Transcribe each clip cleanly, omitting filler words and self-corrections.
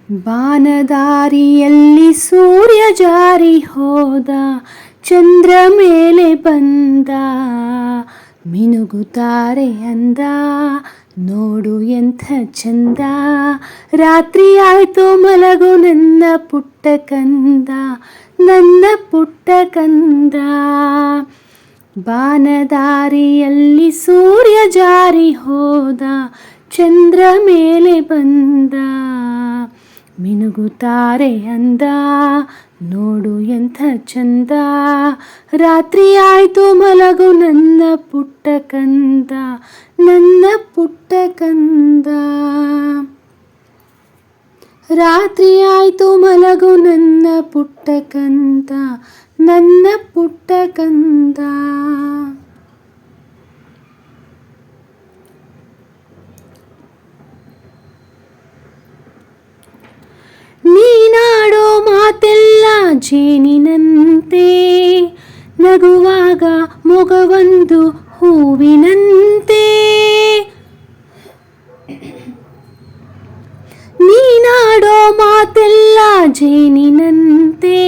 ಬಾನದಾರಿಯಲ್ಲಿ ಸೂರ್ಯ ಜಾರಿ ಹೋದ, ಚಂದ್ರ ಮೇಲೆ ಬಂದ, ಮಿನುಗುತ್ತಾರೆ ಅಂದ, ನೋಡು ಎಂಥ ಚಂದ. ರಾತ್ರಿ ಆಯ್ತು ಮಲಗು ನನ್ನ ಪುಟ್ಟ ಕಂದ, ನನ್ನ ಪುಟ್ಟ ಕಂದ. ಬಾನದಾರಿಯಲ್ಲಿ ಸೂರ್ಯ ಜಾರಿ ಹೋದ, ಚಂದ್ರ ಮೇಲೆ ಬಂದ, ಮಿನುಗುತ್ತಾರೆ ಅಂದ, ನೋಡು ಎಂಥ ಚಂದ. ರಾತ್ರಿ ಆಯ್ತು ಮಲಗು ನನ್ನ ಪುಟ್ಟ ಕಂದ, ನನ್ನ ಪುಟ್ಟ ಕಂದ. ರಾತ್ರಿ ಆಯ್ತು ಮಲಗು ನನ್ನ ಪುಟ್ಟ ಕಂದ, ನನ್ನ ಪುಟ್ಟ ಕಂದ. ನೀನಾಡೋ ಮಾತೆಲ್ಲ ಜೇನಿನಂತೆ, ನಗುವಾಗ ಮೊಗವೊಂದು ಹೂವಿನಂತೆ. ನೀನಾಡೋ ಮಾತೆಲ್ಲ ಜೇನಿನಂತೆ,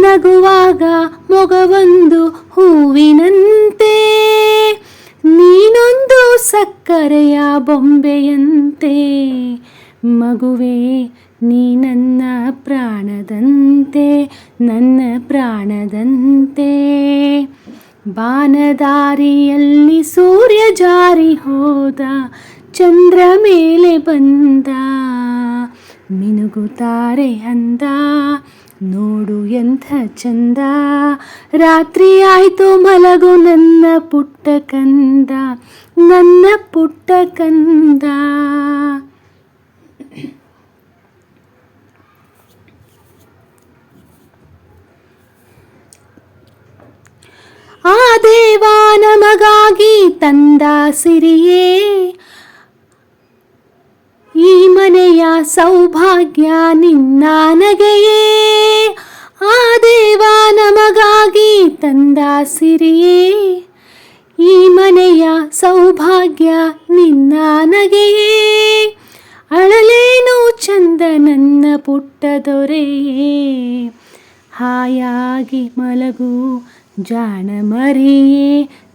ನಗುವಾಗ ಮೊಗವೊಂದು ಹೂವಿನಂತೆ. ನೀನೊಂದು ಸಕ್ಕರೆಯ ಬೊಂಬೆಯಂತೆ, ಮಗುವೇ ನೀ ನನ್ನ ಪ್ರಾಣದಂತೆ, ನನ್ನ ಪ್ರಾಣದಂತೆ. ಬಾನದಾರಿಯಲ್ಲಿ ಸೂರ್ಯ ಜಾರಿ ಹೋದ, ಚಂದ್ರ ಮೇಲೆ ಬಂದ, ಮಿನುಗುತ್ತಾರೆ ಅಂದ, ನೋಡು ಎಂಥ ಚಂದ. ರಾತ್ರಿ ಆಯ್ತು ಮಲಗು ನನ್ನ ಪುಟ್ಟ ಕಂದ, ನನ್ನ ಪುಟ್ಟ ಕಂದ. ಆ ದೇವ ನಮಗಾಗಿ ತಂದ ಸಿರಿಯೇ, ಈ ಮನೆಯ ಸೌಭಾಗ್ಯ ನಿನ್ನ ನಗೆಯೇ. ಆ ದೇವ ನಮಗಾಗಿ ತಂದ ಸಿರಿಯೇ, ಈ ಮನೆಯ ಸೌಭಾಗ್ಯ ನಿನ್ನ ನಗೆಯೇ. ಅಳಲೇನು ಚಂದ ನನ್ನ ಪುಟ್ಟ ದೊರೆಯೇ, ಹಾಯಾಗಿ ಮಲಗು ಜಾಣ ಮರಿಯೇ,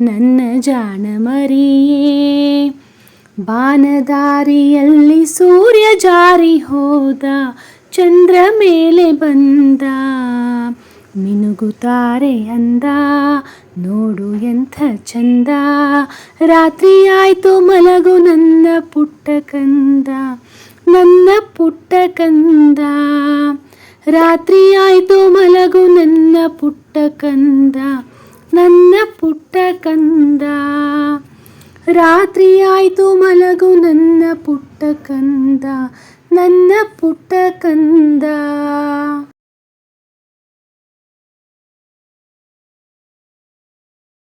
ನನ್ನ ಜಾಣ ಮರಿಯೇ. ಬಾನದಾರಿಯಲ್ಲಿ ಸೂರ್ಯ ಜಾರಿ ಹೋದ, ಚಂದ್ರ ಮೇಲೆ ಬಂದ, ಮಿನುಗುತ್ತಾರೆ ಅಂದ, ನೋಡು ಎಂಥ ಚಂದ. ರಾತ್ರಿ ಆಯ್ತು ಮಲಗು ನನ್ನ ಪುಟ್ಟ ಕಂದ, ನನ್ನ ಪುಟ್ಟ ಕಂದ. ರಾತ್ರಿ ಆಯ್ತು ಮಲಗು ನನ್ನ ಪುಟ್ಟ ಕಂದ, ನನ್ನ ಪುಟ್ಟ ಕಂದ. ರಾತ್ರಿ ಆಯ್ತು ಮಲಗು ನನ್ನ ಪುಟ್ಟ ಕಂದ, ನನ್ನ ಪುಟ್ಟ ಕಂದ.